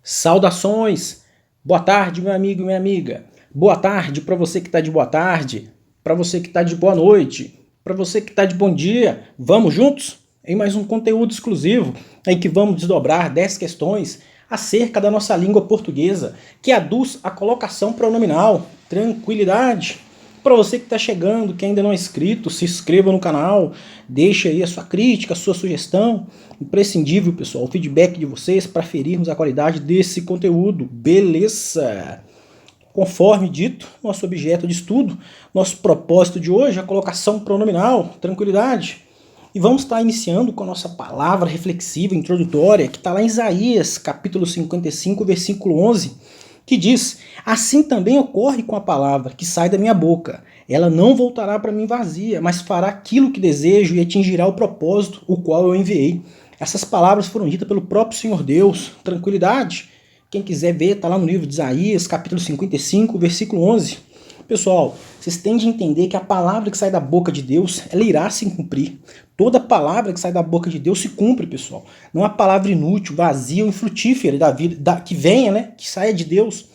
Saudações! Boa tarde, meu amigo e minha amiga. Boa tarde para você que está de boa tarde, para você que está de boa noite, para você que está de bom dia. Vamos juntos em mais um conteúdo exclusivo em que vamos desdobrar 10 questões acerca da nossa língua portuguesa, que aduz a colocação pronominal. Tranquilidade! Para você que está chegando, que ainda não é inscrito, se inscreva no canal, deixe aí a sua crítica, a sua sugestão. Imprescindível, pessoal, o feedback de vocês para aferirmos a qualidade desse conteúdo. Beleza? Conforme dito, nosso objeto de estudo, nosso propósito de hoje, a colocação pronominal, tranquilidade. E vamos estar iniciando com a nossa palavra reflexiva, introdutória, que está lá em Isaías, capítulo 55, versículo 11, que diz: assim também ocorre com a palavra que sai da minha boca. Ela não voltará para mim vazia, mas fará aquilo que desejo e atingirá o propósito o qual eu enviei. Essas palavras foram ditas pelo próprio Senhor Deus. Tranquilidade. Quem quiser ver, está lá no livro de Isaías, capítulo 55, versículo 11. Pessoal, vocês têm de entender que a palavra que sai da boca de Deus, ela irá se cumprir. Toda palavra que sai da boca de Deus se cumpre, pessoal. Não é palavra inútil, vazia ou infrutífera da vida, que venha, né? Que saia de Deus.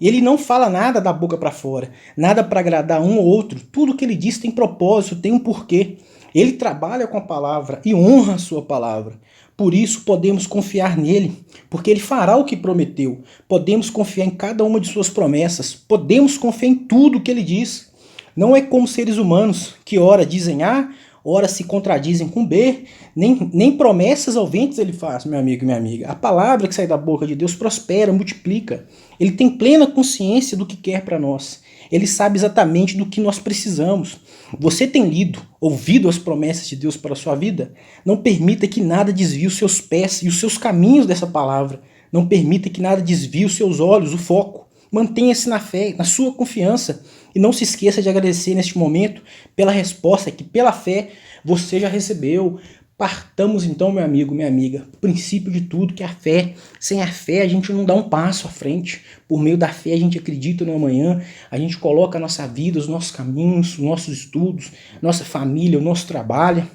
Ele não fala nada da boca para fora, nada para agradar um ou outro. Tudo que ele diz tem propósito, tem um porquê. Ele trabalha com a palavra e honra a sua palavra. Por isso podemos confiar nele, porque ele fará o que prometeu. Podemos confiar em cada uma de suas promessas. Podemos confiar em tudo que ele diz. Não é como seres humanos que ora dizem A, ora se contradizem com B, nem promessas ao vento ele faz, meu amigo e minha amiga. A palavra que sai da boca de Deus prospera, multiplica. Ele tem plena consciência do que quer para nós. Ele sabe exatamente do que nós precisamos. Você tem lido, ouvido as promessas de Deus para a sua vida? Não permita que nada desvie os seus pés e os seus caminhos dessa palavra. Não permita que nada desvie os seus olhos, o foco. Mantenha-se na fé, na sua confiança. E não se esqueça de agradecer neste momento pela resposta que, pela fé, você já recebeu. Partamos então, meu amigo, minha amiga, o princípio de tudo, que é a fé. Sem a fé a gente não dá um passo à frente. Por meio da fé a gente acredita no amanhã, a gente coloca a nossa vida, os nossos caminhos, os nossos estudos, nossa família, o nosso trabalho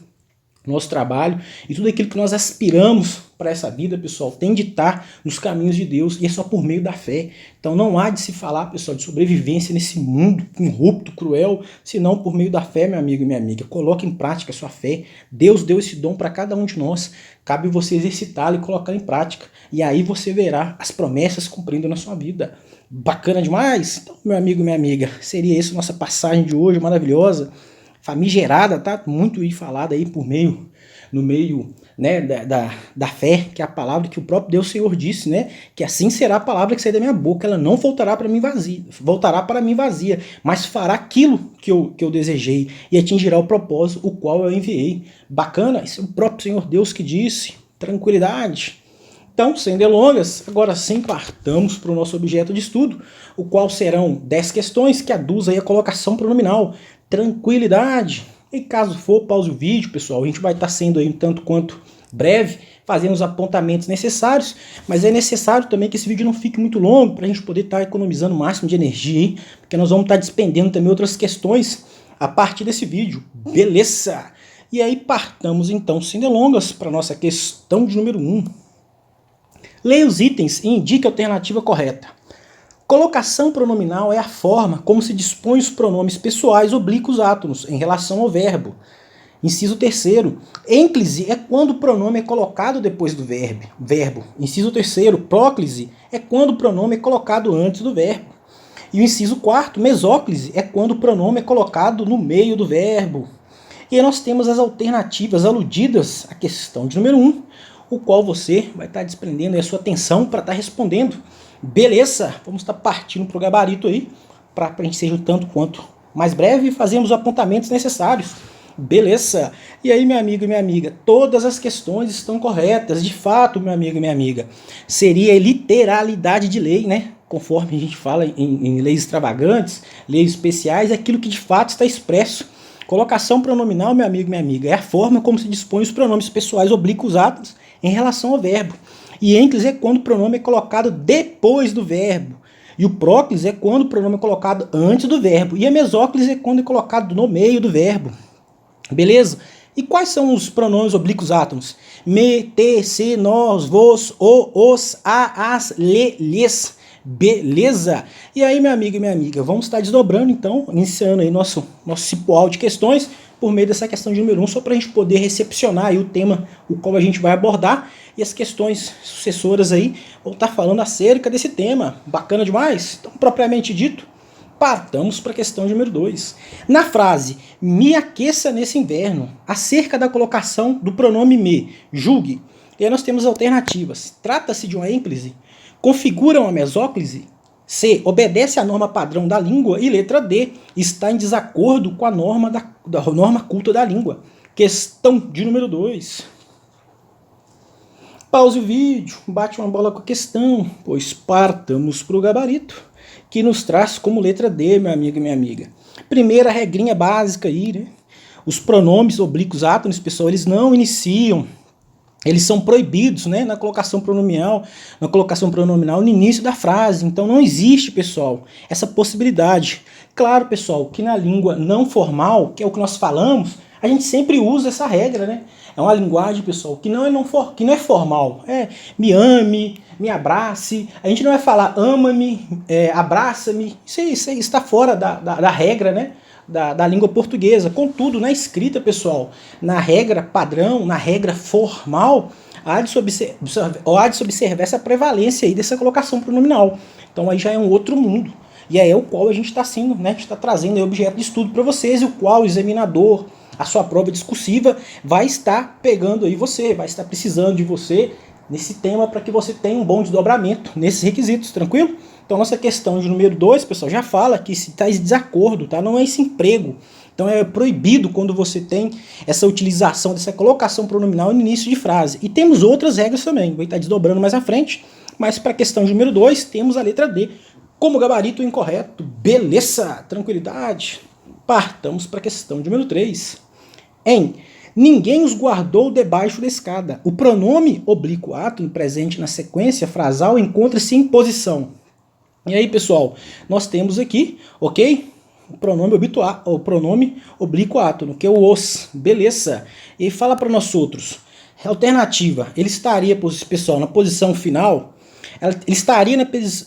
e tudo aquilo que nós aspiramos para essa vida, pessoal, tem de estar nos caminhos de Deus, e é só por meio da fé. Então não há de se falar, pessoal, de sobrevivência nesse mundo corrupto, cruel, senão por meio da fé, meu amigo e minha amiga. Coloque em prática a sua fé. Deus deu esse dom para cada um de nós. Cabe você exercitá-lo e colocar em prática. E aí você verá as promessas cumprindo na sua vida. Bacana demais? Então, meu amigo e minha amiga, seria essa nossa passagem de hoje, maravilhosa, famigerada, tá? Muito falada aí no meio, né, da fé, que é a palavra que o próprio Deus Senhor disse, né? Que assim será a palavra que sair da minha boca, ela não voltará para mim vazia, mas fará aquilo que eu desejei e atingirá o propósito o qual eu enviei. Bacana? Esse é o próprio Senhor Deus que disse. Tranquilidade. Então, sem delongas, agora sim partamos para o nosso objeto de estudo, o qual serão 10 questões que aduzem aí a colocação pronominal. Tranquilidade. E caso for, pause o vídeo, pessoal. A gente vai estar sendo aí um tanto quanto breve, fazendo os apontamentos necessários, mas é necessário também que esse vídeo não fique muito longo para a gente poder estar economizando o máximo de energia aí, porque nós vamos estar despendendo também outras questões a partir desse vídeo. Beleza? E aí partamos então, sem delongas, para a nossa questão de número 1. Leia os itens e indique a alternativa correta. Colocação pronominal é a forma como se dispõe os pronomes pessoais oblíquos átonos em relação ao verbo. Inciso 3º. Ênclise é quando o pronome é colocado depois do verbo. Inciso 3º. Próclise é quando o pronome é colocado antes do verbo. E o inciso 4º. Mesóclise é quando o pronome é colocado no meio do verbo. E aí nós temos as alternativas aludidas à questão de número 1, o qual você vai estar desprendendo a sua atenção para estar respondendo. Beleza? Vamos estar partindo para o gabarito aí, para a gente ser um tanto quanto mais breve e fazermos os apontamentos necessários. Beleza? E aí, meu amigo e minha amiga, todas as questões estão corretas. De fato, meu amigo e minha amiga, seria literalidade de lei, né? Conforme a gente fala em leis extravagantes, leis especiais, é aquilo que de fato está expresso. Colocação pronominal, meu amigo e minha amiga, é a forma como se dispõe os pronomes pessoais oblíquos átonos em relação ao verbo. E ênclise é quando o pronome é colocado depois do verbo. E o próclise é quando o pronome é colocado antes do verbo. E a mesóclise é quando é colocado no meio do verbo. Beleza? E quais são os pronomes oblíquos átonos? me, te, se, nós, vos, o, os, a, as, le, lhes. Beleza? E aí, meu amigo e minha amiga, vamos estar desdobrando então, iniciando aí nosso cipoal de questões por meio dessa questão de número 1, só para a gente poder recepcionar aí o tema o qual a gente vai abordar e as questões sucessoras aí vão estar falando acerca desse tema. Bacana demais? Então, propriamente dito, partamos para a questão de número 2. Na frase, me aqueça nesse inverno, acerca da colocação do pronome me, julgue. E aí nós temos alternativas. Trata-se de uma ênclise? Configura uma mesóclise? C. Obedece à norma padrão da língua? E letra D. Está em desacordo com a norma da norma culta da língua. Questão de número 2. Pause o vídeo, bate uma bola com a questão, pois partamos para o gabarito, que nos traz como letra D, meu amigo e minha amiga. Primeira regrinha básica aí, né? Os pronomes oblíquos átonos, pessoal, eles não iniciam. Eles são proibidos, né, na colocação pronominal no início da frase. Então não existe, pessoal, essa possibilidade. Claro, pessoal, que na língua não formal, que é o que nós falamos, a gente sempre usa essa regra, né? É uma linguagem, pessoal, que não é formal. É me ame, me abrace. A gente não vai falar ama-me, abraça-me. Isso aí está fora da regra, né? Da língua portuguesa. Contudo, na escrita, pessoal, na regra padrão, na regra formal, há de se observar essa prevalência aí dessa colocação pronominal. Então aí já é um outro mundo. E aí é o qual a gente está sendo, né? A gente está trazendo aí objeto de estudo para vocês, e o qual o examinador, a sua prova discursiva, vai estar pegando aí você, vai estar precisando de você nesse tema para que você tenha um bom desdobramento nesses requisitos, tranquilo? Então, nossa questão de número 2, pessoal, já fala que se está em desacordo, tá? Não é esse emprego. Então, é proibido quando você tem essa utilização dessa colocação pronominal no início de frase. E temos outras regras também, vai estar desdobrando mais à frente. Mas para a questão de número 2, temos a letra D como gabarito incorreto. Beleza, tranquilidade. Partamos para a questão de número 3. Ninguém os guardou debaixo da escada. O pronome oblíquo átono presente na sequência frasal encontra-se em posição. E aí, pessoal, nós temos aqui, ok? O pronome oblíquo átono, que é o os. Beleza. E fala para nós outros. Alternativa, ele estaria, pessoal, na posição final. Ele estaria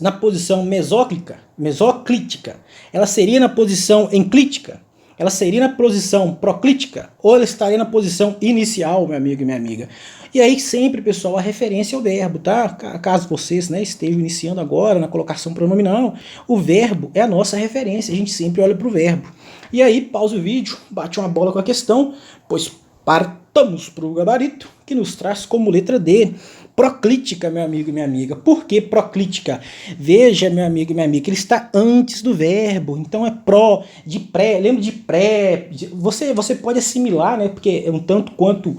na posição mesóclítica. Ela seria na posição enclítica. Ela seria na posição proclítica, ou ela estaria na posição inicial, meu amigo e minha amiga. E aí sempre, pessoal, a referência ao verbo, tá? Caso vocês, né, estejam iniciando agora na colocação pronominal, o verbo é a nossa referência, a gente sempre olha para o verbo. E aí, pausa o vídeo, bate uma bola com a questão, pois partamos para o gabarito, que nos traz como letra D, proclítica, meu amigo e minha amiga. Por que proclítica? Veja, meu amigo e minha amiga, ele está antes do verbo. Então é pró, de pré, lembra de pré. Você pode assimilar, né? Porque é um tanto quanto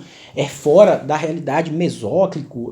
fora da realidade mesóclito,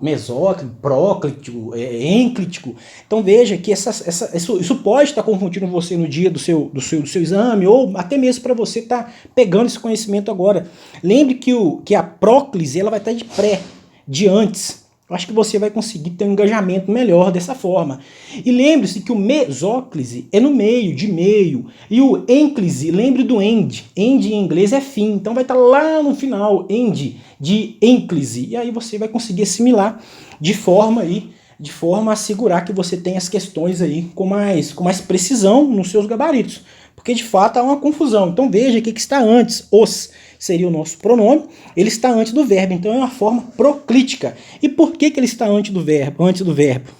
próclito, enclítico. Então veja que isso pode estar confundindo você no dia do seu exame, ou até mesmo para você estar pegando esse conhecimento agora. Lembre que a próclise ela vai estar de pré, de antes. Eu acho que você vai conseguir ter um engajamento melhor dessa forma. E lembre-se que o mesóclise é no meio, de meio. E o ênclise, lembre do end. End em inglês é fim. Então vai estar lá no final, end, de ênclise. E aí você vai conseguir assimilar de forma a assegurar que você tem as questões aí com mais precisão nos seus gabaritos. Porque de fato há uma confusão. Então veja o que está antes. Os seria o nosso pronome, ele está antes do verbo, então é uma forma proclítica. E por que ele está antes do verbo?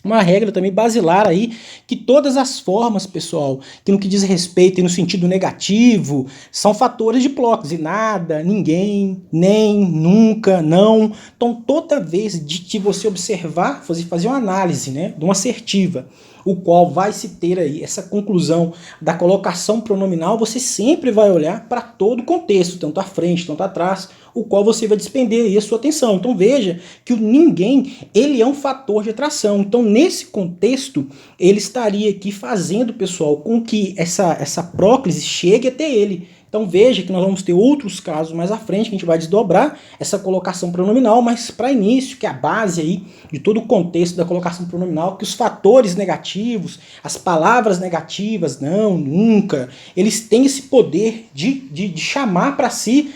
Uma regra também basilar aí, que todas as formas, pessoal, que no que diz respeito e no sentido negativo, são fatores de próclise. Nada, ninguém, nem, nunca, não. Então toda vez de que você observar, fazer uma análise, né, de uma assertiva, o qual vai se ter aí essa conclusão da colocação pronominal, você sempre vai olhar para todo o contexto, tanto à frente, tanto atrás, o qual você vai despender aí a sua atenção. Então veja que o ninguém, ele é um fator de atração. Então nesse contexto, ele estaria aqui fazendo, pessoal, com que essa próclise chegue até ele. Então veja que nós vamos ter outros casos mais à frente, que a gente vai desdobrar essa colocação pronominal, mas para início, que é a base aí de todo o contexto da colocação pronominal, que os fatores negativos, as palavras negativas, não, nunca, eles têm esse poder de chamar para si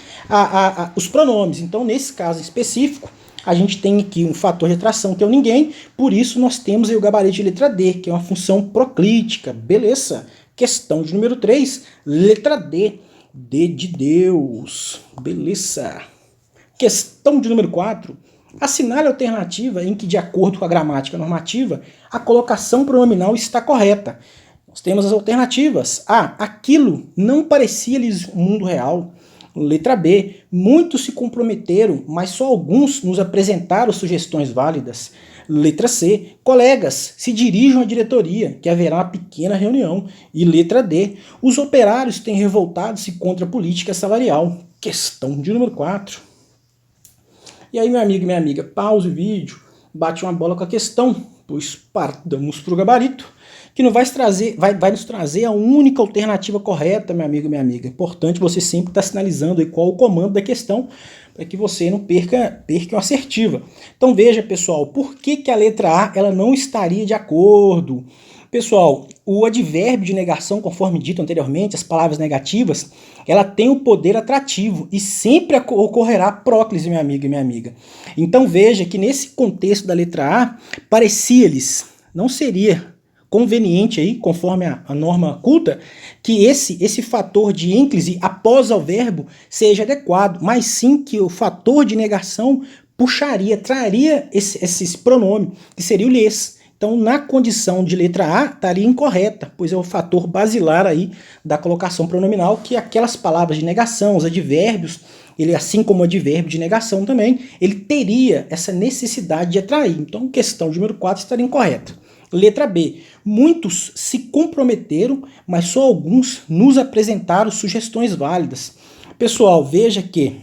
os pronomes. Então nesse caso específico, a gente tem aqui um fator de atração que é o ninguém, por isso nós temos aí o gabarito de letra D, que é uma função proclítica, beleza? Questão de número 3, letra D, D de Deus, beleza? Questão de número 4, assinale a alternativa em que, de acordo com a gramática normativa, a colocação pronominal está correta. Nós temos as alternativas. A, aquilo não parecia-lhes um mundo real. Letra B, muitos se comprometeram, mas só alguns nos apresentaram sugestões válidas. Letra C, colegas, se dirijam à diretoria, que haverá uma pequena reunião. E letra D, os operários têm revoltado-se contra a política salarial. Questão de número 4. E aí, meu amigo e minha amiga, pause o vídeo, bate uma bola com a questão, pois partamos para o gabarito, que não vai nos trazer a única alternativa correta, meu amigo e minha amiga. Importante você sempre estar sinalizando aí qual o comando da questão, para que você não perca uma assertiva. Então veja, pessoal, por que a letra A ela não estaria de acordo? Pessoal, o advérbio de negação, conforme dito anteriormente, as palavras negativas, ela tem o poder atrativo e sempre ocorrerá próclise, meu amigo e minha amiga. Então veja que nesse contexto da letra A, parecia-lhes, não seria conveniente aí, conforme a norma culta, que esse fator de ênclise após o verbo seja adequado, mas sim que o fator de negação traria esse pronome, que seria o lhes. Então, na condição de letra A, estaria incorreta, pois é o fator basilar aí da colocação pronominal, que aquelas palavras de negação, os advérbios, ele, assim como o advérbio de negação também, ele teria essa necessidade de atrair. Então, questão de número 4 estaria incorreta. Letra B. Muitos se comprometeram, mas só alguns nos apresentaram sugestões válidas. Pessoal, veja que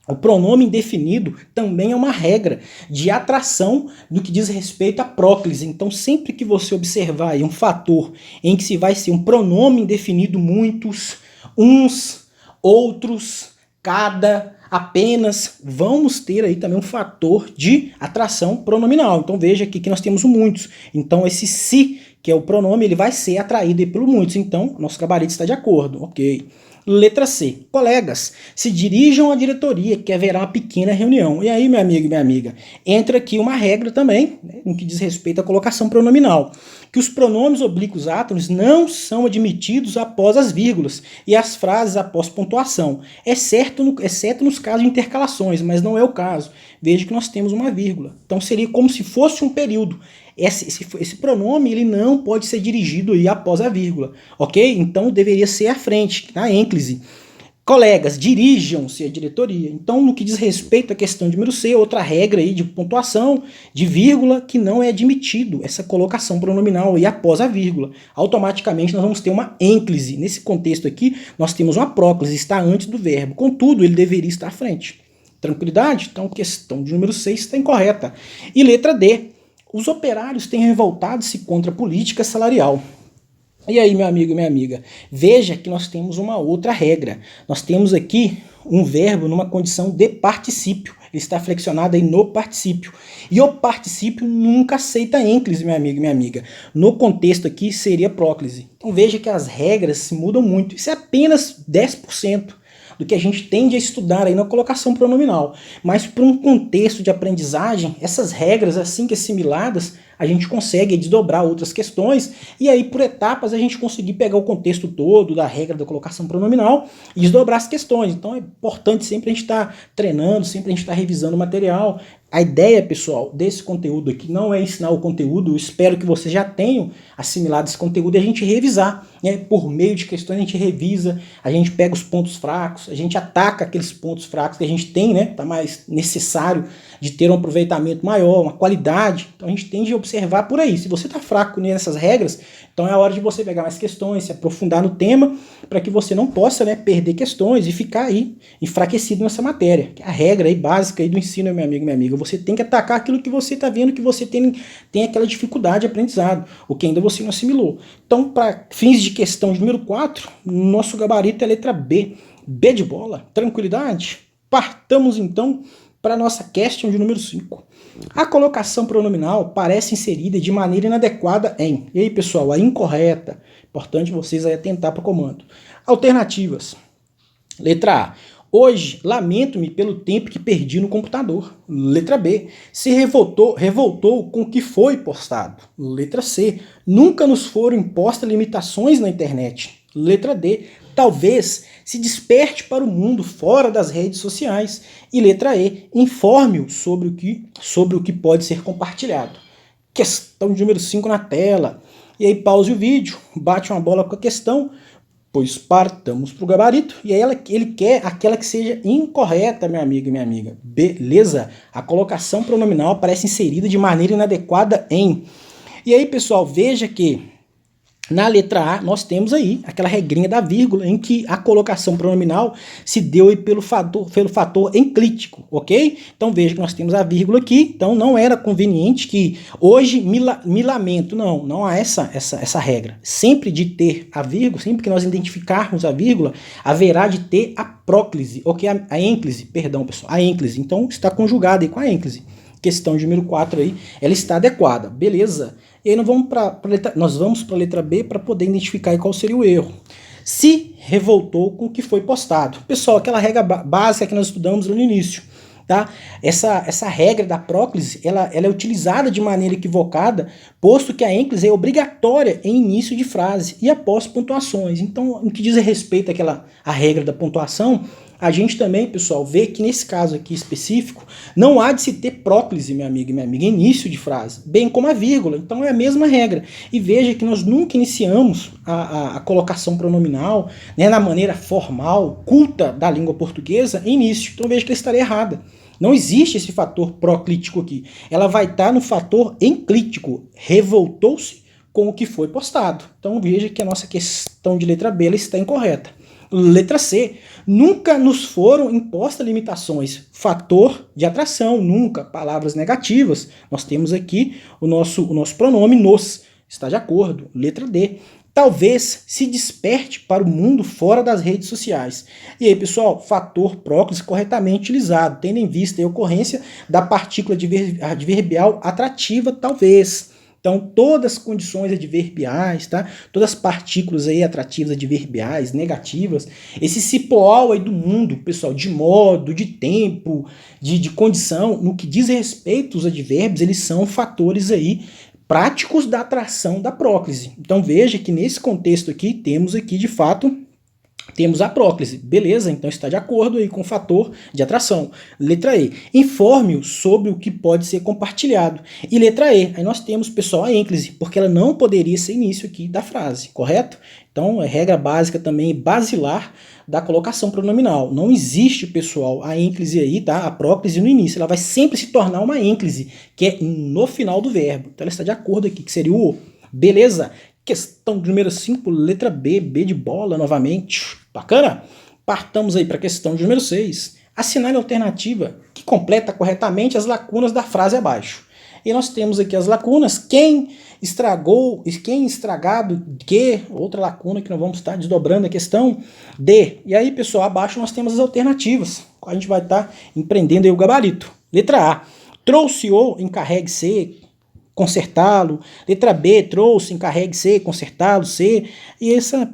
o pronome indefinido também é uma regra de atração no que diz respeito à próclise. Então, sempre que você observar aí um fator em que se vai ser um pronome indefinido, muitos, uns, outros, cada, apenas, vamos ter aí também um fator de atração pronominal. Então veja aqui que nós temos o muitos. Então esse se, que é o pronome, ele vai ser atraído aí pelo muitos. Então nosso gabarito está de acordo, ok? Letra C. Colegas, se dirijam à diretoria, que haverá uma pequena reunião. E aí, meu amigo e minha amiga, entra aqui uma regra também, né, no que diz respeito à colocação pronominal, que os pronomes oblíquos átonos não são admitidos após as vírgulas e as frases após pontuação, exceto nos casos de intercalações, mas não é o caso. Veja que nós temos uma vírgula. Então seria como se fosse um período. Esse pronome ele não pode ser dirigido aí após a vírgula, ok? Então deveria ser à frente, na ênclise. Colegas, dirijam-se à diretoria. Então, no que diz respeito à questão de número C, outra regra aí de pontuação, de vírgula, que não é admitido essa colocação pronominal aí após a vírgula. Automaticamente nós vamos ter uma ênclise. Nesse contexto aqui, nós temos uma próclise, está antes do verbo. Contudo, ele deveria estar à frente. Tranquilidade? Então, questão de número 6 está incorreta. E letra D. Os operários têm revoltado-se contra a política salarial. E aí, meu amigo e minha amiga, veja que nós temos uma outra regra. Nós temos aqui um verbo numa condição de particípio. Ele está flexionado aí no particípio. E o particípio nunca aceita ênclise, meu amigo e minha amiga. No contexto aqui seria próclise. Então veja que as regras se mudam muito. Isso é apenas 10% do que a gente tende a estudar aí na colocação pronominal. Mas para um contexto de aprendizagem, essas regras assim que assimiladas, a gente consegue desdobrar outras questões e aí por etapas a gente conseguir pegar o contexto todo da regra da colocação pronominal e desdobrar as questões. Então é importante sempre a gente estar treinando, sempre a gente estar revisando o material. A ideia, pessoal, desse conteúdo aqui não é ensinar o conteúdo, eu espero que vocês já tenham assimilado esse conteúdo e a gente revisar, né? Por meio de questões a gente revisa, a gente pega os pontos fracos, a gente ataca aqueles pontos fracos que a gente tem, né? Tá mais necessário de ter um aproveitamento maior, uma qualidade. Então a gente tende a observar por aí. Se você está fraco nessas regras, então é a hora de você pegar mais questões, se aprofundar no tema, para que você não possa, né, perder questões e ficar aí enfraquecido nessa matéria. Que é a regra aí básica aí do ensino, meu amigo e minha amiga. Você tem que atacar aquilo que você está vendo que você tem aquela dificuldade de aprendizado, o que ainda você não assimilou. Então, para fins de questão de número 4, nosso gabarito é a letra B. B de bola, tranquilidade? Partamos então para a nossa question de número 5. A colocação pronominal parece inserida de maneira inadequada em... E aí, pessoal, a incorreta. Importante vocês aí atentar para o comando. Alternativas. Letra A. Hoje, lamento-me pelo tempo que perdi no computador. Letra B. Se revoltou com o que foi postado. Letra C. Nunca nos foram impostas limitações na internet. Letra D. Talvez se desperte para o mundo fora das redes sociais. E letra E. Informe-o sobre o que pode ser compartilhado. Questão de número 5 na tela. E aí pause o vídeo, bate uma bola com a questão, pois partamos para o gabarito. E aí ele quer aquela que seja incorreta, meu amigo e minha amiga. Beleza? A colocação pronominal aparece inserida de maneira inadequada em... E aí, pessoal, veja que na letra A, nós temos aí aquela regrinha da vírgula, em que a colocação pronominal se deu aí pelo fator enclítico, ok? Então veja que nós temos a vírgula aqui, então não era conveniente que hoje me lamento, não há essa regra. Sempre de ter a vírgula, sempre que nós identificarmos a vírgula, haverá de ter a próclise, ok? A ênclise, perdão pessoal, a ênclise, então está conjugada aí com a ênclise. Questão de número 4 aí, ela está adequada, beleza? E aí nós vamos para a letra B para poder identificar aí qual seria o erro. Se revoltou com o que foi postado. Pessoal, aquela regra básica que nós estudamos no início. Tá? Essa regra da próclise, ela é utilizada de maneira equivocada, posto que a ênclise é obrigatória em início de frase e após pontuações. Então, no que diz respeito à regra da pontuação, a gente também, pessoal, vê que nesse caso aqui específico, não há de se ter próclise, meu amigo e minha amiga, início de frase, bem como a vírgula. Então é a mesma regra. E veja que nós nunca iniciamos a colocação pronominal, né, na maneira formal, culta da língua portuguesa, em início. Então veja que ela estaria errada. Não existe esse fator proclítico aqui. Ela vai estar no fator enclítico. Revoltou-se com o que foi postado. Então veja que a nossa questão de letra B ela está incorreta. Letra C. Nunca nos foram impostas limitações. Fator de atração, nunca. Palavras negativas. Nós temos aqui o nosso pronome nos. Está de acordo. Letra D. Talvez se desperte para o mundo fora das redes sociais. E aí, pessoal, fator próclise corretamente utilizado, tendo em vista a ocorrência da partícula adverbial atrativa, talvez. Então, todas as condições adverbiais, tá? Todas as partículas aí atrativas adverbiais, negativas, esse cipoal aí do mundo, pessoal, de modo, de tempo, de condição, no que diz respeito aos advérbios, eles são fatores aí práticos da atração da próclise. Então, veja que nesse contexto aqui, temos aqui, de fato, temos a próclise, beleza? Então está de acordo aí com o fator de atração. Letra E, informe-o sobre o que pode ser compartilhado. E letra E, aí nós temos, pessoal, a ênclise, porque ela não poderia ser início aqui da frase, correto? Então, é regra básica também, basilar da colocação pronominal. Não existe, pessoal, a ênclise aí, tá? A próclise no início, ela vai sempre se tornar uma ênclise, que é no final do verbo. Então ela está de acordo aqui, que seria o O. Beleza? Questão de número 5, letra B, B de bola novamente. Bacana? Partamos aí para a questão de número 6. Assinale a alternativa que completa corretamente as lacunas da frase abaixo. E nós temos aqui as lacunas. Quem estragado, que, outra lacuna que nós vamos estar desdobrando a questão, D. E aí, pessoal, abaixo nós temos as alternativas. A gente vai estar empreendendo aí o gabarito. Letra A. Trouxe ou encarregue C, consertá-lo. Letra B, trouxe, encarregue C, consertá-lo, C. E essa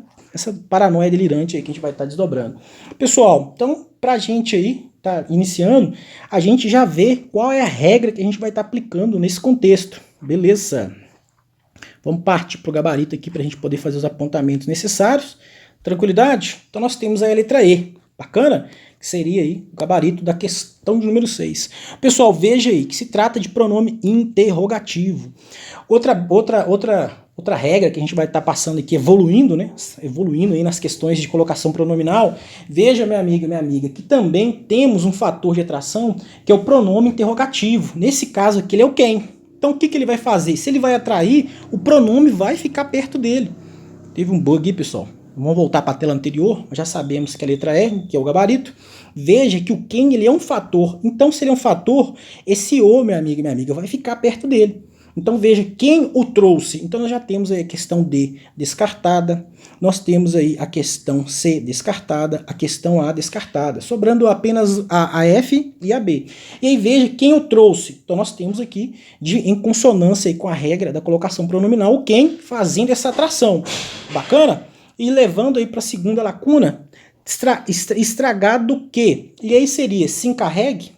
paranoia delirante aí que a gente vai estar desdobrando. Pessoal, então, pra gente aí, tá iniciando, a gente já vê qual é a regra que a gente vai estar aplicando nesse contexto. Beleza? Vamos partir pro gabarito aqui pra gente poder fazer os apontamentos necessários. Tranquilidade? Então nós temos aí a letra E. Bacana? Que seria aí o gabarito da questão de número 6. Pessoal, veja aí que se trata de pronome interrogativo. Outra regra que a gente vai estar passando aqui, evoluindo, né? Evoluindo aí nas questões de colocação pronominal. Veja, minha amiga, minha amiga, que também temos um fator de atração que é o pronome interrogativo. Nesse caso aqui, ele é o quem. Então, o que ele vai fazer? Se ele vai atrair, o pronome vai ficar perto dele. Teve um bug aí, pessoal. Vamos voltar para a tela anterior. Já sabemos que a letra E, que é o gabarito. Veja que o quem ele é um fator. Então, se ele é um fator, esse o, minha amiga e minha amiga, vai ficar perto dele. Então, veja quem o trouxe. Então, nós já temos aí a questão D descartada. Nós temos aí a questão C descartada, a questão A descartada. Sobrando apenas a F e a B. E aí, veja quem o trouxe. Então, nós temos aqui, em consonância aí com a regra da colocação pronominal, o quem fazendo essa atração. Bacana? E levando aí para a segunda lacuna, estragado o quê? E aí seria se encarregue,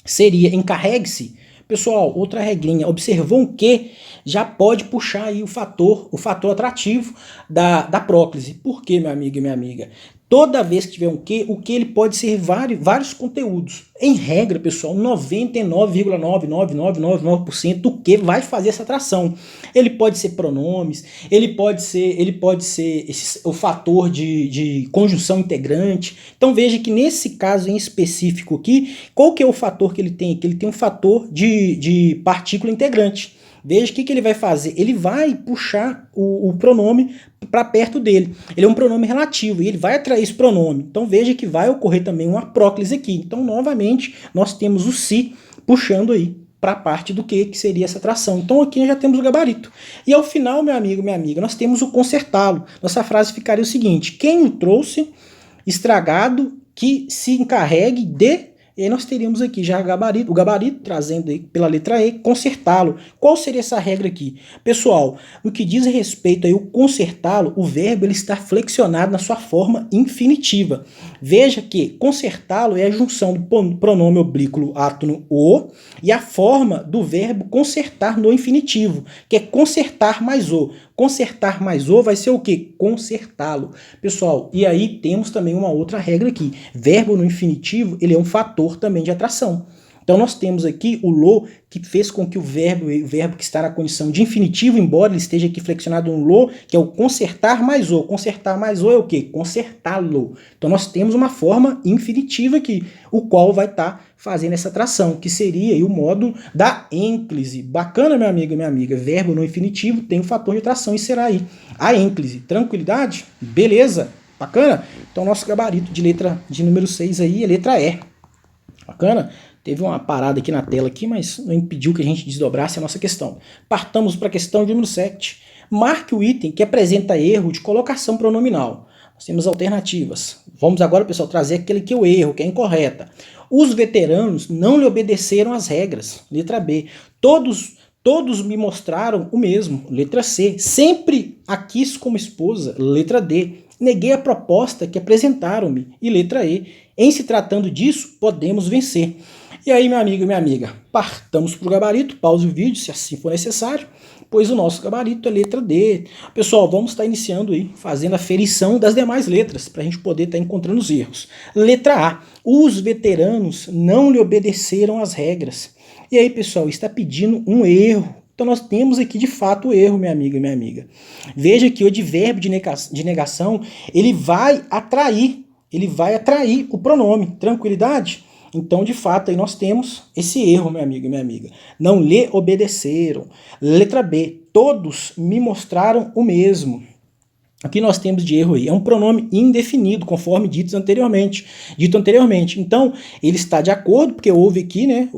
seria encarregue-se. Pessoal, outra regrinha, observou o que já pode puxar aí o fator atrativo da próclise. Por quê, meu amigo e minha amiga? Toda vez que tiver um que, o que ele pode ser vários conteúdos. Em regra, pessoal, 99,99999% do que vai fazer essa atração. Ele pode ser pronomes, ele pode ser o fator de conjunção integrante. Então veja que nesse caso em específico aqui, qual que é o fator que ele tem? Que ele tem um fator de partícula integrante. Veja o que ele vai fazer. Ele vai puxar o pronome para perto dele. Ele é um pronome relativo e ele vai atrair esse pronome. Então veja que vai ocorrer também uma próclise aqui. Então novamente nós temos o se puxando aí para a parte do que seria essa atração. Então aqui nós já temos o gabarito. E ao final, meu amigo, minha amiga, nós temos o consertá-lo. Nossa frase ficaria o seguinte: quem o trouxe, estragado, que se encarregue de... E aí nós teríamos aqui já o gabarito trazendo aí pela letra E, consertá-lo. Qual seria essa regra aqui? Pessoal, no que diz respeito aí ao consertá-lo, o verbo ele está flexionado na sua forma infinitiva. Veja que consertá-lo é a junção do pronome oblíquo átono o e a forma do verbo consertar no infinitivo, que é consertar mais o. Consertar mais o vai ser o quê? Consertá-lo. Pessoal, e aí temos também uma outra regra aqui. Verbo no infinitivo, ele é um fator também de atração. Então nós temos aqui o lo, que fez com que o verbo que está na condição de infinitivo, embora ele esteja aqui flexionado no lo, que é o consertar mais o. Consertar mais o é o quê? Consertá-lo. Então nós temos uma forma infinitiva aqui, o qual vai estar fazendo essa atração, que seria aí o modo da ênclise. Bacana, meu amigo e minha amiga. Verbo no infinitivo tem um fator de atração e será aí a ênclise. Tranquilidade? Beleza? Bacana? Então nosso gabarito de letra de número 6 aí é letra E. Bacana? Teve uma parada aqui na tela, aqui, mas não impediu que a gente desdobrasse a nossa questão. Partamos para a questão de número 7. Marque o item que apresenta erro de colocação pronominal. Nós temos alternativas. Vamos agora, pessoal, trazer aquele que é o erro, que é incorreta. Os veteranos não lhe obedeceram às regras. Letra B. Todos me mostraram o mesmo. Letra C. Sempre a quis como esposa. Letra D. Neguei a proposta que apresentaram-me. E letra E. Em se tratando disso, podemos vencer. E aí, meu amigo e minha amiga, partamos para o gabarito, pause o vídeo se assim for necessário, pois o nosso gabarito é letra D. Pessoal, vamos estar iniciando aí, fazendo a ferição das demais letras, para a gente poder estar encontrando os erros. Letra A, os veteranos não lhe obedeceram às regras. E aí, pessoal, está pedindo um erro. Então nós temos aqui de fato o erro, minha amiga e minha amiga. Veja que o advérbio de negação, ele vai atrair o pronome. Tranquilidade? Então, de fato, aí nós temos esse erro, meu amigo e minha amiga. Não lhe obedeceram. Letra B. Todos me mostraram o mesmo. Aqui nós temos de erro aí. É um pronome indefinido, conforme dito anteriormente. Então, ele está de acordo, porque houve aqui, né,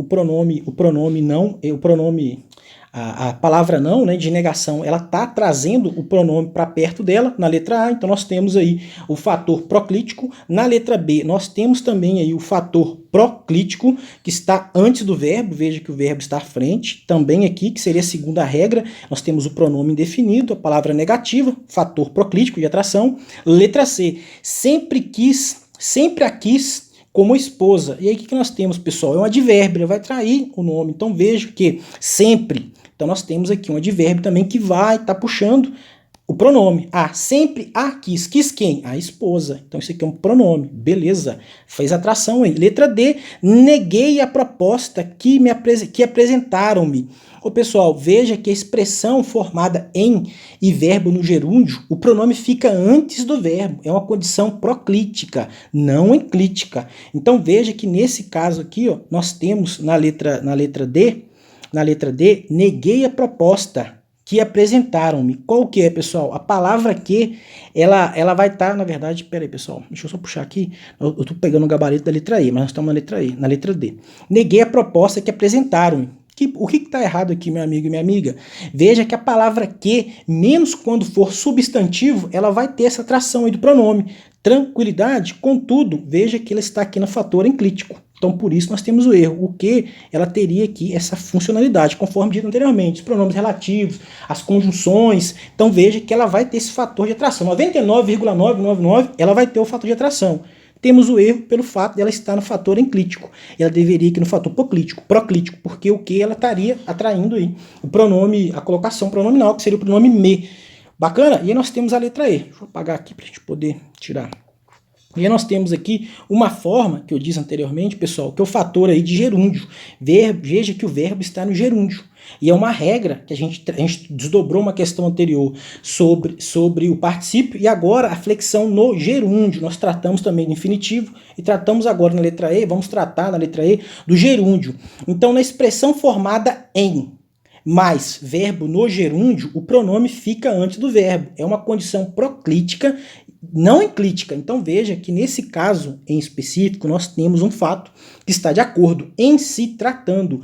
a palavra não, né, de negação, ela está trazendo o pronome para perto dela, na letra A, então nós temos aí o fator proclítico. Na letra B, nós temos também aí o fator proclítico, que está antes do verbo, veja que o verbo está à frente, também aqui, que seria a segunda regra, nós temos o pronome indefinido, a palavra negativa, fator proclítico de atração. Letra C, sempre a quis como esposa. E aí o que nós temos, pessoal? É um advérbio, ele vai trair o nome, então veja que sempre. Então nós temos aqui um advérbio também que vai estar puxando o pronome. Sempre a quis. Quis quem? A esposa. Então isso aqui é um pronome. Beleza. Fez a tração aí. Letra D. Neguei a proposta que apresentaram-me. Ô pessoal, veja que a expressão formada em e verbo no gerúndio, o pronome fica antes do verbo. É uma condição proclítica, não enclítica. Então veja que nesse caso aqui, ó, nós temos na letra D, neguei a proposta que apresentaram-me. Qual que é, pessoal? A palavra que, ela vai estar, na verdade, peraí, pessoal, deixa eu só puxar aqui, eu estou pegando o gabarito da letra E, mas nós estamos na letra E, na letra D. Neguei a proposta que apresentaram-me. O que está errado aqui, meu amigo e minha amiga? Veja que a palavra que, menos quando for substantivo, ela vai ter essa tração aí do pronome. Tranquilidade, contudo, veja que ela está aqui no fator enclítico. Então, por isso, nós temos o erro. O que ela teria aqui essa funcionalidade, conforme dito anteriormente, os pronomes relativos, as conjunções. Então, veja que ela vai ter esse fator de atração. 99,999, ela vai ter o fator de atração. Temos o erro pelo fato dela estar no fator enclítico. Ela deveria ir no fator proclítico, porque o que ela estaria atraindo aí? O pronome, a colocação pronominal, que seria o pronome me. Bacana? E aí nós temos a letra E. Deixa eu apagar aqui para a gente poder tirar. E aí nós temos aqui uma forma, que eu disse anteriormente, pessoal, que é o fator aí de gerúndio. Veja que o verbo está no gerúndio. E é uma regra que a gente desdobrou uma questão anterior sobre o particípio e agora a flexão no gerúndio. Nós tratamos também do infinitivo e tratamos agora na letra E, vamos tratar na letra E do gerúndio. Então, na expressão formada em mais verbo no gerúndio, o pronome fica antes do verbo. É uma condição proclítica, não enclítica. Então veja que nesse caso em específico nós temos um fato que está de acordo. Em se tratando,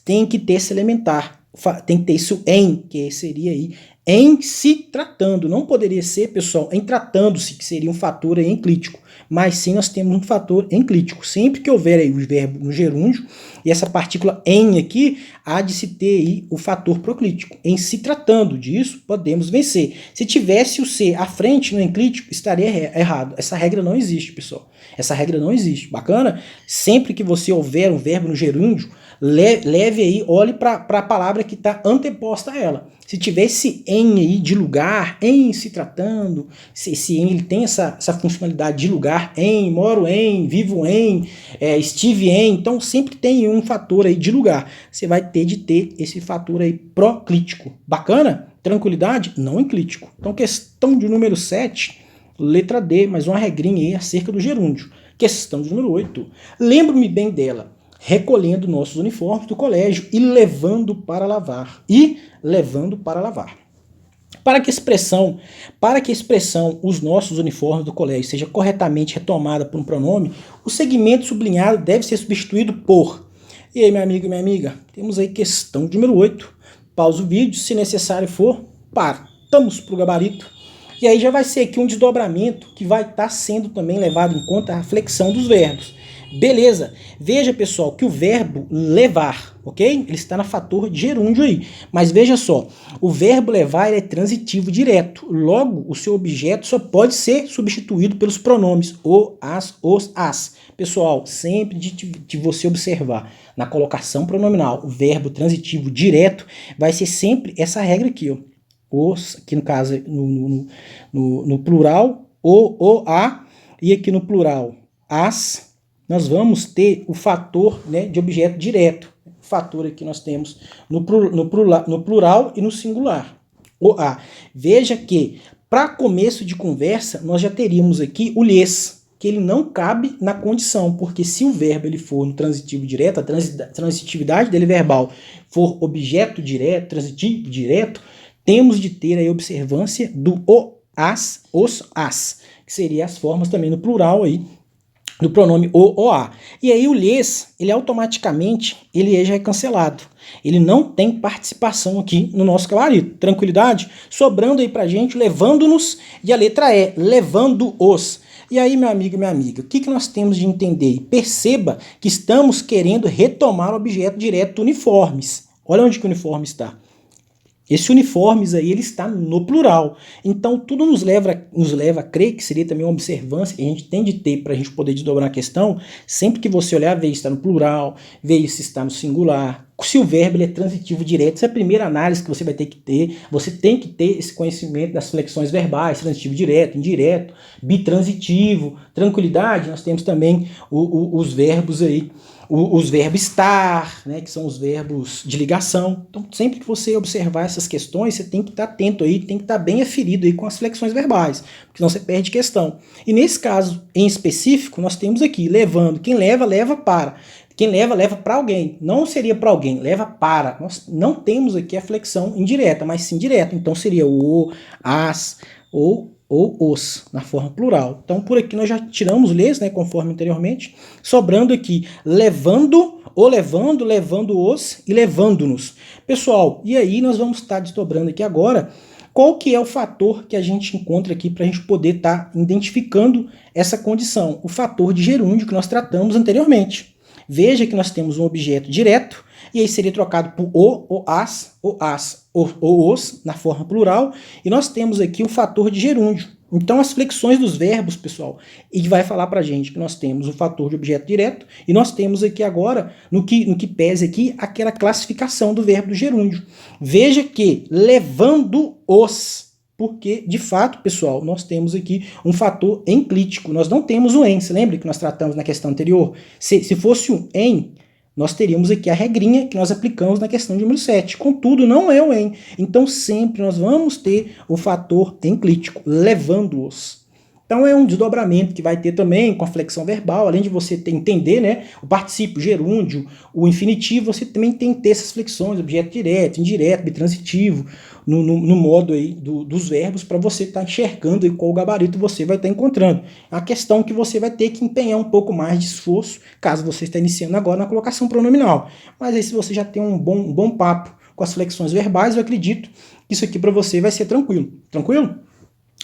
tem que ter esse elementar, tem que ter isso em, que seria aí em se tratando. Não poderia ser, pessoal, em tratando-se, que seria um fator aí enclítico. Mas sim nós temos um fator enclítico. Sempre que houver aí o verbo no gerúndio, e essa partícula em aqui, há de se ter aí o fator proclítico. Em se tratando disso, podemos vencer. Se tivesse o se à frente no enclítico, estaria errado. Essa regra não existe, pessoal. Essa regra não existe. Bacana? Sempre que você houver um verbo no gerúndio, leve aí, olhe para a palavra que está anteposta a ela. Se tivesse em aí de lugar, em se tratando, esse em ele tem essa funcionalidade de lugar, em, moro em, vivo em, estive em, então sempre tem um fator aí de lugar. Você vai ter de ter esse fator aí proclítico. Bacana? Tranquilidade? Não enclítico. Então questão de número 7, letra D, mais uma regrinha aí acerca do gerúndio. Questão de número 8. Lembro-me bem dela. Recolhendo nossos uniformes do colégio e levando para lavar. Para que a expressão os nossos uniformes do colégio seja corretamente retomada por um pronome, o segmento sublinhado deve ser substituído por. E aí, meu amigo e minha amiga, temos aí questão de número 8. Pausa o vídeo, se necessário for, partamos para o gabarito. E aí já vai ser aqui um desdobramento que vai estar sendo também levado em conta a flexão dos verbos. Beleza, veja pessoal que o verbo levar, ok? Ele está na fator de gerúndio aí, mas veja só, o verbo levar ele é transitivo direto, logo o seu objeto só pode ser substituído pelos pronomes o, as, os, as. Pessoal, sempre de você observar na colocação pronominal o verbo transitivo direto vai ser sempre essa regra aqui, ó. Os, aqui no caso no plural o, a, e aqui no plural as, nós vamos ter o fator, né, de objeto direto. O fator aqui nós temos no plural e no singular. O a. Veja que, para começo de conversa, nós já teríamos aqui o lhes, que ele não cabe na condição, porque se o verbo ele for no transitivo direto, a transitividade dele verbal for objeto direto, transitivo direto, temos de ter a observância do o, as, os, as, que seriam as formas também no plural aí, do pronome o, a. E aí o lhes, ele automaticamente, ele já é cancelado. Ele não tem participação aqui no nosso gabarito. Tranquilidade? Sobrando aí pra gente, levando-nos, e a letra E, levando-os. E aí, meu amigo e minha amiga, o que nós temos de entender? Perceba que estamos querendo retomar o objeto direto uniformes. Olha onde que o uniforme está. Esse uniformes aí, ele está no plural. Então, tudo nos leva a crer que seria também uma observância que a gente tem de ter para a gente poder desdobrar a questão. Sempre que você olhar, ver se está no plural, ver se está no singular. Se o verbo ele é transitivo direto, essa é a primeira análise que você vai ter que ter. Você tem que ter esse conhecimento das flexões verbais, transitivo direto, indireto, bitransitivo, tranquilidade. Nós temos também os verbos aí, os verbos estar, né, que são os verbos de ligação. Então, sempre que você observar essas questões, você tem que estar atento aí, tem que estar bem aferido aí com as flexões verbais, porque senão você perde questão. E nesse caso em específico, nós temos aqui levando. Quem leva, leva para. Quem leva, leva para alguém. Não seria para alguém, leva para. Nós não temos aqui a flexão indireta, mas sim direta. Então seria o, as, ou os, na forma plural. Então por aqui nós já tiramos les, né, conforme anteriormente, sobrando aqui levando, ou levando, levando-os e levando-nos. Pessoal, e aí nós vamos estar desdobrando aqui agora qual que é o fator que a gente encontra aqui para a gente poder estar identificando essa condição. O fator de gerúndio que nós tratamos anteriormente. Veja que nós temos um objeto direto, e aí seria trocado por o as, o os, na forma plural, e nós temos aqui o fator de gerúndio. Então, as flexões dos verbos, pessoal, e vai falar para a gente que nós temos o fator de objeto direto, e nós temos aqui agora, no que pese aqui, aquela classificação do verbo do gerúndio. Veja que levando-os, porque, de fato, pessoal, nós temos aqui um fator enclítico. Nós não temos o em. Você lembra que nós tratamos na questão anterior? Se fosse um em, nós teríamos aqui a regrinha que nós aplicamos na questão número 7. Contudo, não é o em. Então, sempre nós vamos ter o fator enclítico, levando-os. Então é um desdobramento que vai ter também com a flexão verbal, além de você entender, né, o particípio, o gerúndio, o infinitivo, você também tem que ter essas flexões, objeto direto, indireto, bitransitivo, no modo aí dos verbos, para você estar enxergando aí qual gabarito você vai estar encontrando. É uma questão que você vai ter que empenhar um pouco mais de esforço, caso você esteja iniciando agora na colocação pronominal. Mas aí se você já tem um bom papo com as flexões verbais, eu acredito que isso aqui para você vai ser tranquilo. Tranquilo?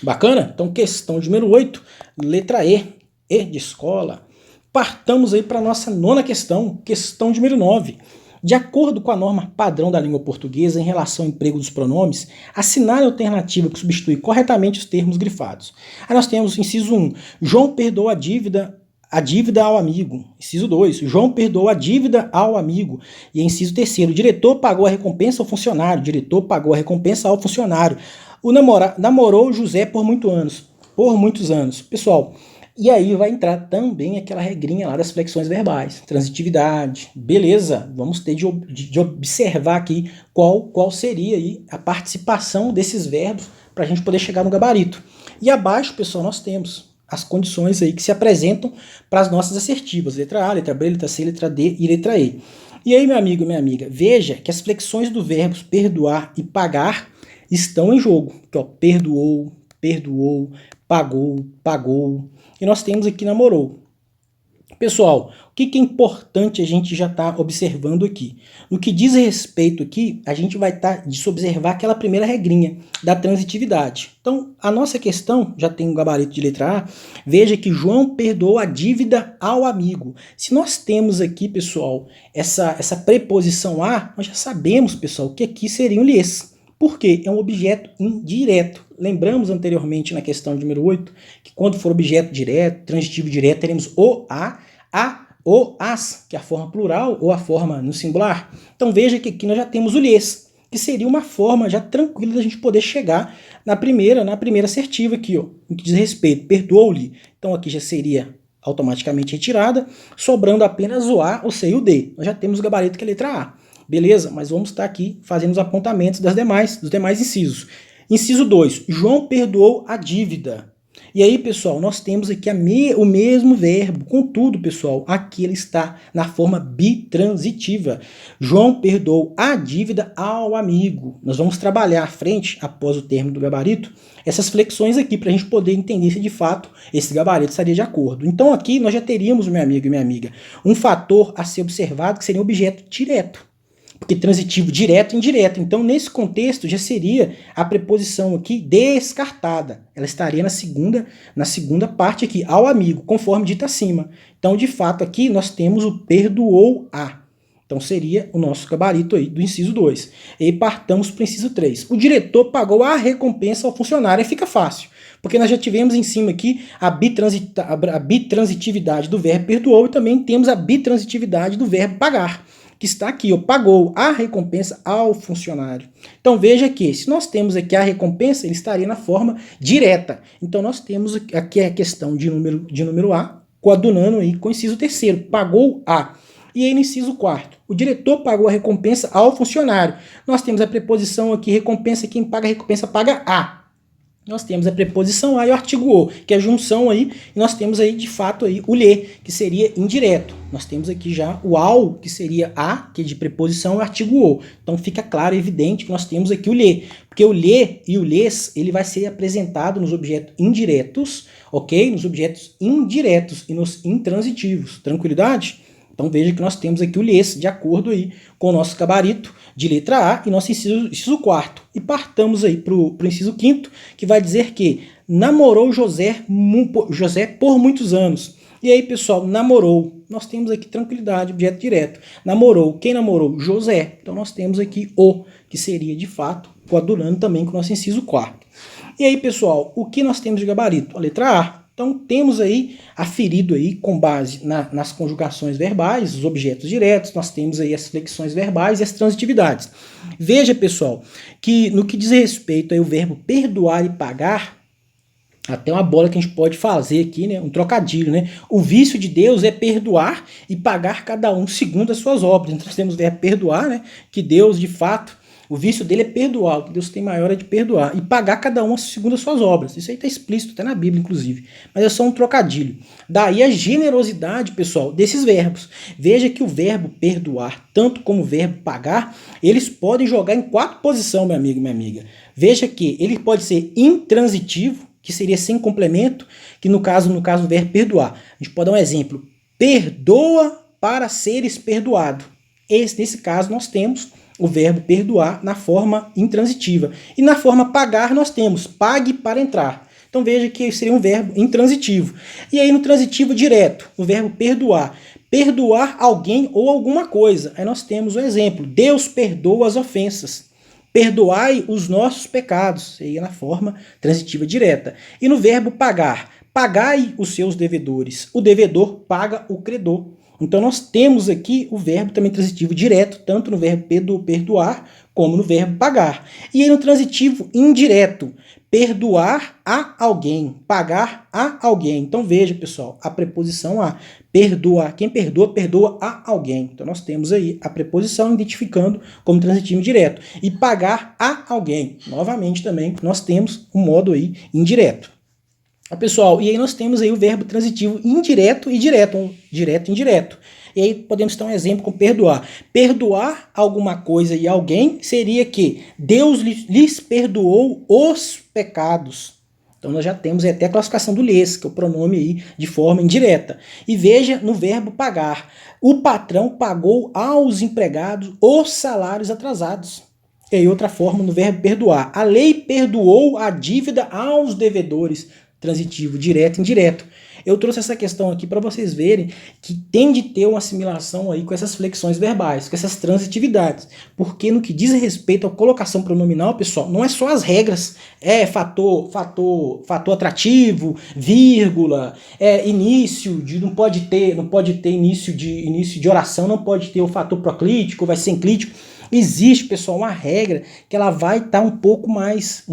Bacana? Então, questão número 8, letra E de escola. Partamos aí para a nossa nona questão, questão número 9. De acordo com a norma padrão da língua portuguesa em relação ao emprego dos pronomes, assinale a alternativa que substitui corretamente os termos grifados. Aí nós temos inciso 1, João perdoou a dívida ao amigo. Inciso 2, João perdoou a dívida ao amigo. E inciso 3, o diretor pagou a recompensa ao funcionário. O diretor pagou a recompensa ao funcionário. O namorou José por muitos anos. Pessoal, e aí vai entrar também aquela regrinha lá das flexões verbais. Transitividade, beleza. Vamos ter de observar aqui qual seria aí a participação desses verbos para a gente poder chegar no gabarito. E abaixo, pessoal, nós temos as condições aí que se apresentam para as nossas assertivas. Letra A, letra B, letra C, letra D e letra E. E aí, meu amigo e minha amiga, veja que as flexões do verbos perdoar e pagar estão em jogo. Então, perdoou, perdoou, pagou, pagou. E nós temos aqui namorou. Pessoal, o que é importante a gente já está observando aqui? No que diz respeito aqui, a gente vai estar de observar aquela primeira regrinha da transitividade. Então, a nossa questão, já tem um gabarito de letra A, veja que João perdoou a dívida ao amigo. Se nós temos aqui, pessoal, essa preposição a, nós já sabemos, pessoal, que aqui seria um lhes. Por quê? É um objeto indireto. Lembramos anteriormente na questão número 8 que quando for objeto direto, transitivo direto, teremos o, o, as, que é a forma plural ou a forma no singular. Então veja que aqui nós já temos o lhes, que seria uma forma já tranquila da gente poder chegar na primeira assertiva aqui, ó, no que diz respeito, perdoou-lhe. Então aqui já seria automaticamente retirada, sobrando apenas o A, o C e o D. Nós já temos o gabarito que é a letra A. Beleza? Mas vamos estar aqui fazendo os apontamentos dos demais incisos. Inciso 2. João perdoou a dívida. E aí, pessoal, nós temos aqui o mesmo verbo. Contudo, pessoal, aqui ele está na forma bitransitiva. João perdoou a dívida ao amigo. Nós vamos trabalhar à frente, após o término do gabarito, essas flexões aqui para a gente poder entender se de fato esse gabarito estaria de acordo. Então aqui nós já teríamos, meu amigo e minha amiga, um fator a ser observado que seria um objeto direto. Porque transitivo direto e indireto. Então, nesse contexto, já seria a preposição aqui descartada. Ela estaria na segunda parte aqui, ao amigo, conforme dito acima. Então, de fato, aqui nós temos o perdoou a. Então seria o nosso gabarito aí do inciso 2. E aí partamos para o inciso 3. O diretor pagou a recompensa ao funcionário. Aí fica fácil, porque nós já tivemos em cima aqui a bitransitividade do verbo perdoou e também temos a bitransitividade do verbo pagar, que está aqui, ó, pagou a recompensa ao funcionário. Então veja que, se nós temos aqui a recompensa, ele estaria na forma direta. Então nós temos aqui a questão de número A, coadunando aí com o inciso 3º, pagou a. E aí no inciso 4º, o diretor pagou a recompensa ao funcionário. Nós temos a preposição aqui, recompensa, quem paga a recompensa paga a. Nós temos a preposição a e o artigo o, que é a junção aí, e nós temos aí de fato aí o lhe, que seria indireto. Nós temos aqui já o ao, que seria a, que é de preposição, e o artigo o. Então fica claro e evidente que nós temos aqui o lhe, porque o lhe e o lhes, ele vai ser apresentado nos objetos indiretos, ok? Nos objetos indiretos e nos intransitivos. Tranquilidade? Então veja que nós temos aqui o lhes, de acordo aí com o nosso gabarito de letra A e nosso inciso 4º. E partamos aí para o inciso 5º, que vai dizer que namorou José por muitos anos. E aí, pessoal, namorou. Nós temos aqui tranquilidade, objeto direto. Namorou. Quem namorou? José. Então nós temos aqui o, que seria de fato coadunando também com o nosso inciso 4º. E aí, pessoal, o que nós temos de gabarito? A letra A. Então temos aí aferido aí com base nas conjugações verbais, os objetos diretos, nós temos aí as flexões verbais e as transitividades. Veja, pessoal, que no que diz respeito aí o verbo perdoar e pagar, até uma bola que a gente pode fazer aqui, né, um trocadilho, né? O vício de Deus é perdoar e pagar cada um segundo as suas obras. Então nós temos o verbo perdoar, né, que Deus de fato, o vício dele é perdoar, o que Deus tem maior é de perdoar, e pagar cada um segundo as suas obras. Isso aí está explícito até na Bíblia, inclusive. Mas é só um trocadilho. Daí a generosidade, pessoal, desses verbos. Veja que o verbo perdoar, tanto como o verbo pagar, eles podem jogar em 4 posições, meu amigo e minha amiga. Veja que ele pode ser intransitivo, que seria sem complemento, que no caso do verbo perdoar. A gente pode dar um exemplo. Perdoa para seres perdoado. Nesse caso nós temos o verbo perdoar na forma intransitiva. E na forma pagar nós temos pague para entrar. Então veja que seria um verbo intransitivo. E aí no transitivo direto, o verbo perdoar. Perdoar alguém ou alguma coisa. Aí nós temos o exemplo. Deus perdoa as ofensas. Perdoai os nossos pecados. Seria na forma transitiva direta. E no verbo pagar. Pagai os seus devedores. O devedor paga o credor. Então nós temos aqui o verbo também transitivo direto, tanto no verbo perdoar como no verbo pagar. E aí no transitivo indireto, perdoar a alguém, pagar a alguém. Então veja, pessoal, a preposição a, perdoar, quem perdoa, perdoa a alguém. Então nós temos aí a preposição identificando como transitivo direto. E pagar a alguém. Novamente também nós temos um modo aí indireto. Pessoal, e aí nós temos aí o verbo transitivo indireto e direto, direto e indireto. E aí podemos ter um exemplo com perdoar. Perdoar alguma coisa e alguém seria que Deus lhes perdoou os pecados. Então nós já temos até a classificação do lhes, que é o pronome aí de forma indireta. E veja no verbo pagar. O patrão pagou aos empregados os salários atrasados. E aí outra forma no verbo perdoar. A lei perdoou a dívida aos devedores. Transitivo, direto e indireto. Eu trouxe essa questão aqui para vocês verem que tem de ter uma assimilação aí com essas flexões verbais, com essas transitividades. Porque no que diz respeito à colocação pronominal, pessoal, não é só as regras, fator atrativo, vírgula, início de não pode ter início de oração, não pode ter o fator proclítico, vai ser enclítico. Existe, pessoal, uma regra que ela vai estar um pouco mais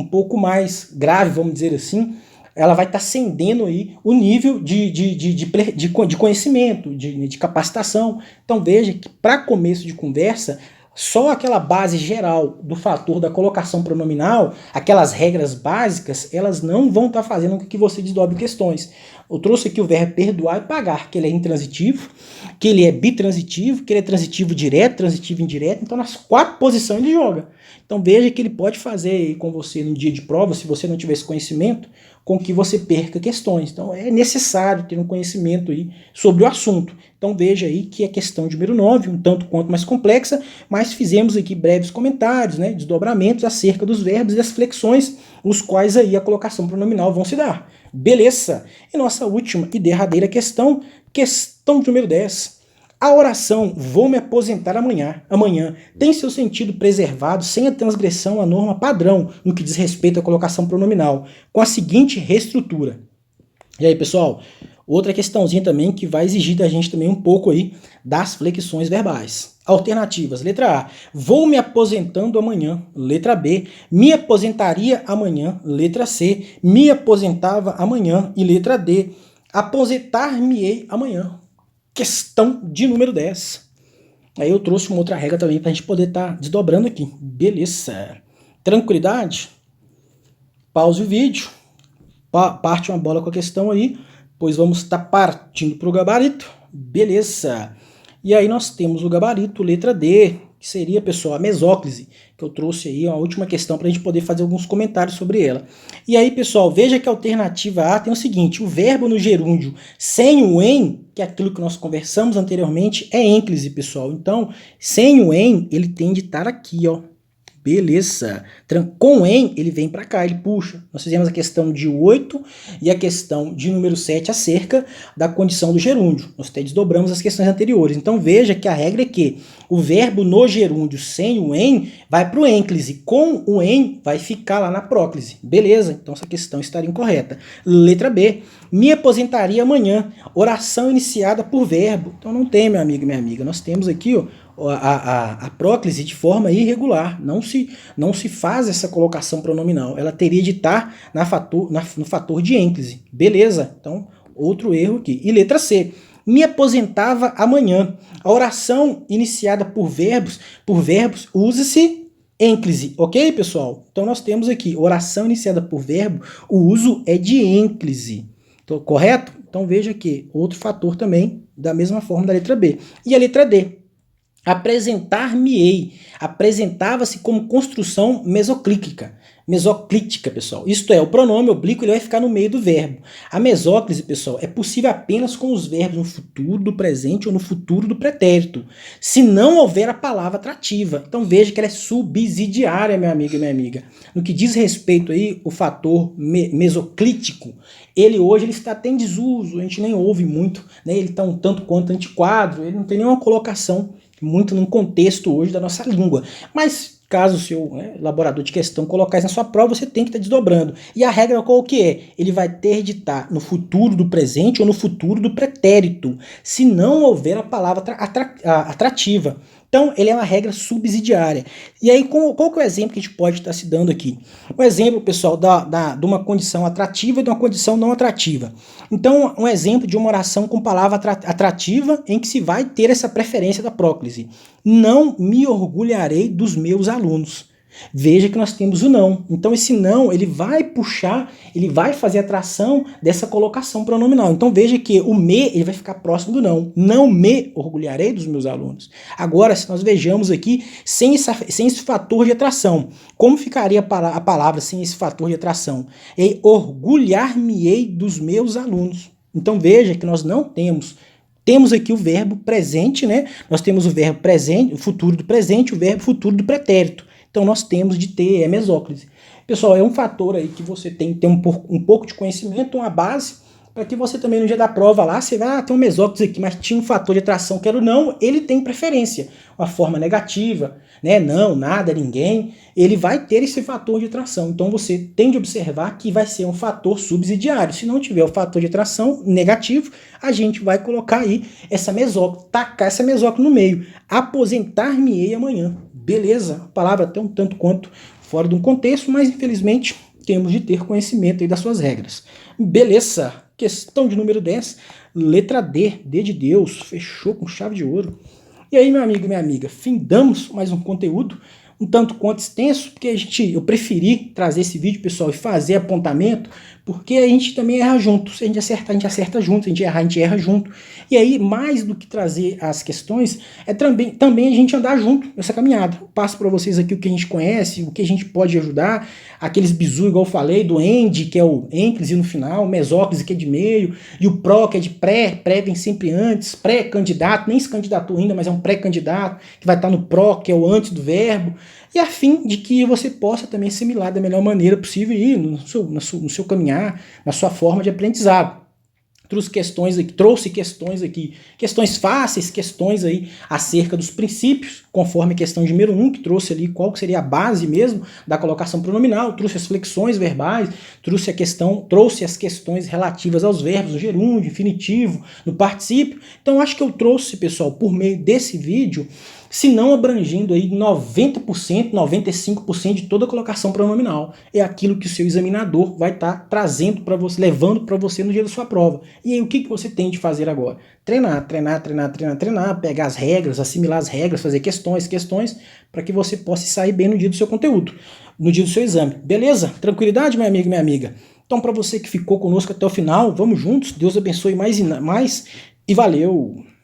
grave, vamos dizer assim. Ela vai estar acendendo aí o nível de conhecimento, de capacitação. Então veja que para começo de conversa, só aquela base geral do fator da colocação pronominal, aquelas regras básicas, elas não vão estar fazendo com que você desdobre questões. Eu trouxe aqui o verbo perdoar e pagar, que ele é intransitivo, que ele é bitransitivo, que ele é transitivo direto, transitivo indireto. Então nas 4 posições ele joga. Então veja que ele pode fazer aí com você no dia de prova, se você não tiver esse conhecimento, com que você perca questões. Então é necessário ter um conhecimento aí sobre o assunto. Então veja aí que a questão de número 9, um tanto quanto mais complexa, mas fizemos aqui breves comentários, né, desdobramentos acerca dos verbos e das flexões, os quais aí a colocação pronominal vão se dar. Beleza? E nossa última e derradeira questão de número 10. A oração vou me aposentar amanhã tem seu sentido preservado sem a transgressão à norma padrão no que diz respeito à colocação pronominal, com a seguinte reestrutura. E aí, pessoal, outra questãozinha também que vai exigir da gente também um pouco aí das flexões verbais. Alternativas. Letra A. Vou me aposentando amanhã. Letra B. Me aposentaria amanhã. Letra C. Me aposentava amanhã. E letra D. Aposentar-me-ei amanhã. Questão de número 10. Aí eu trouxe uma outra regra também para a gente poder estar desdobrando aqui. Beleza. Tranquilidade? Pause o vídeo. Parte uma bola com a questão aí, pois vamos estar partindo para o gabarito. Beleza. E aí nós temos o gabarito, letra D, que seria, pessoal, a mesóclise, que eu trouxe aí, a última questão para a gente poder fazer alguns comentários sobre ela. E aí, pessoal, veja que a alternativa A tem o seguinte, o verbo no gerúndio sem o em, que é aquilo que nós conversamos anteriormente, é ênclise, pessoal. Então, sem o em, ele tem de estar aqui, ó. Beleza. Com em, ele vem para cá, ele puxa. Nós fizemos a questão de 8 e a questão de número 7 acerca da condição do gerúndio. Nós até desdobramos as questões anteriores. Então veja que a regra é que o verbo no gerúndio sem o em vai para o ênclise. Com o em vai ficar lá na próclise. Beleza? Então essa questão estaria incorreta. Letra B. Me aposentaria amanhã. Oração iniciada por verbo. Então não tem, meu amigo e minha amiga. Nós temos aqui, ó, a próclise de forma irregular, não se faz essa colocação pronominal, ela teria de estar no fator de ênclise, beleza? Então, outro erro aqui. E letra C, me aposentava amanhã. A oração iniciada por verbos usa-se ênclise, ok, pessoal? Então, nós temos aqui, oração iniciada por verbo, o uso é de ênclise, então, correto? Então, veja aqui, outro fator também, da mesma forma da letra B. E a letra D, apresentar-me-ei, apresentava-se como construção mesoclítica, pessoal. Isto é, o pronome oblíquo ele vai ficar no meio do verbo. A mesóclise, pessoal, é possível apenas com os verbos no futuro do presente ou no futuro do pretérito, se não houver a palavra atrativa. Então veja que ela é subsidiária, meu amigo e minha amiga. No que diz respeito aí o fator mesoclítico, ele hoje está até em desuso, a gente nem ouve muito, né? Ele está um tanto quanto antiquado, ele não tem nenhuma colocação muito num contexto hoje da nossa língua. Mas caso o seu elaborador de questão colocar isso na sua prova, você tem que estar desdobrando. E a regra qual que é? Ele vai ter de estar no futuro do presente ou no futuro do pretérito, se não houver a palavra atrativa. Então, ele é uma regra subsidiária. E aí, qual que é o exemplo que a gente pode estar se dando aqui? O exemplo, pessoal, de uma condição atrativa e de uma condição não atrativa. Então, um exemplo de uma oração com palavra atrativa em que se vai ter essa preferência da próclise. Não me orgulharei dos meus alunos. Veja que nós temos o não. Então esse não, ele vai puxar, ele vai fazer a tração dessa colocação pronominal. Então veja que o me, ele vai ficar próximo do não. Não me orgulharei dos meus alunos. Agora, se nós vejamos aqui, sem esse fator de atração, como ficaria a palavra sem esse fator de atração? É orgulhar-me-ei dos meus alunos. Então veja que nós não temos aqui o verbo presente, né? Nós temos o verbo presente, o futuro do presente, o verbo futuro do pretérito. Então nós temos de ter mesóclise. Pessoal, é um fator aí que você tem que ter um pouco de conhecimento, uma base, para que você também no dia da prova lá, você vai, ter um mesóclise aqui, mas tinha um fator de atração que era o não, ele tem preferência. Uma forma negativa, né? Não, nada, ninguém, ele vai ter esse fator de atração. Então você tem de observar que vai ser um fator subsidiário. Se não tiver o fator de atração negativo, a gente vai colocar aí essa mesóclise, tacar essa mesóclise no meio. Aposentar-me-ei amanhã. Beleza, a palavra até um tanto quanto fora de um contexto, mas infelizmente temos de ter conhecimento aí das suas regras. Beleza, questão de número 10, letra D, D de Deus, fechou com chave de ouro. E aí, meu amigo e minha amiga, findamos mais um conteúdo um tanto quanto extenso, porque eu preferi trazer esse vídeo, pessoal, e fazer apontamento, porque a gente também erra junto. Se a gente acerta junto. Se a gente erra junto. E aí, mais do que trazer as questões, é também a gente andar junto nessa caminhada. Eu passo para vocês aqui o que a gente conhece, o que a gente pode ajudar, aqueles bizu, igual eu falei, do end, que é o ênclise no final, mesóclise, que é de meio, e o pró, que é de pré vem sempre antes, pré-candidato, nem se candidatou ainda, mas é um pré-candidato, que vai estar no pró, que é o antes do verbo, e a fim de que você possa também assimilar da melhor maneira possível e no seu caminhar, na sua forma de aprendizado. trouxe questões aqui, questões fáceis, questões aí acerca dos princípios, conforme a questão de número 1, que trouxe ali qual que seria a base mesmo da colocação pronominal, trouxe as flexões verbais, trouxe as questões relativas aos verbos, no gerúndio, infinitivo, no particípio. Então acho que eu trouxe, pessoal, por meio desse vídeo, se não abrangindo aí 90%, 95% de toda a colocação pronominal. É aquilo que o seu examinador vai estar trazendo para você, levando para você no dia da sua prova. E aí o que você tem de fazer agora? Treinar, pegar as regras, assimilar as regras, fazer questões, para que você possa sair bem no dia do seu conteúdo, no dia do seu exame. Beleza? Tranquilidade, meu amigo e minha amiga? Então, para você que ficou conosco até o final, vamos juntos. Deus abençoe mais e valeu!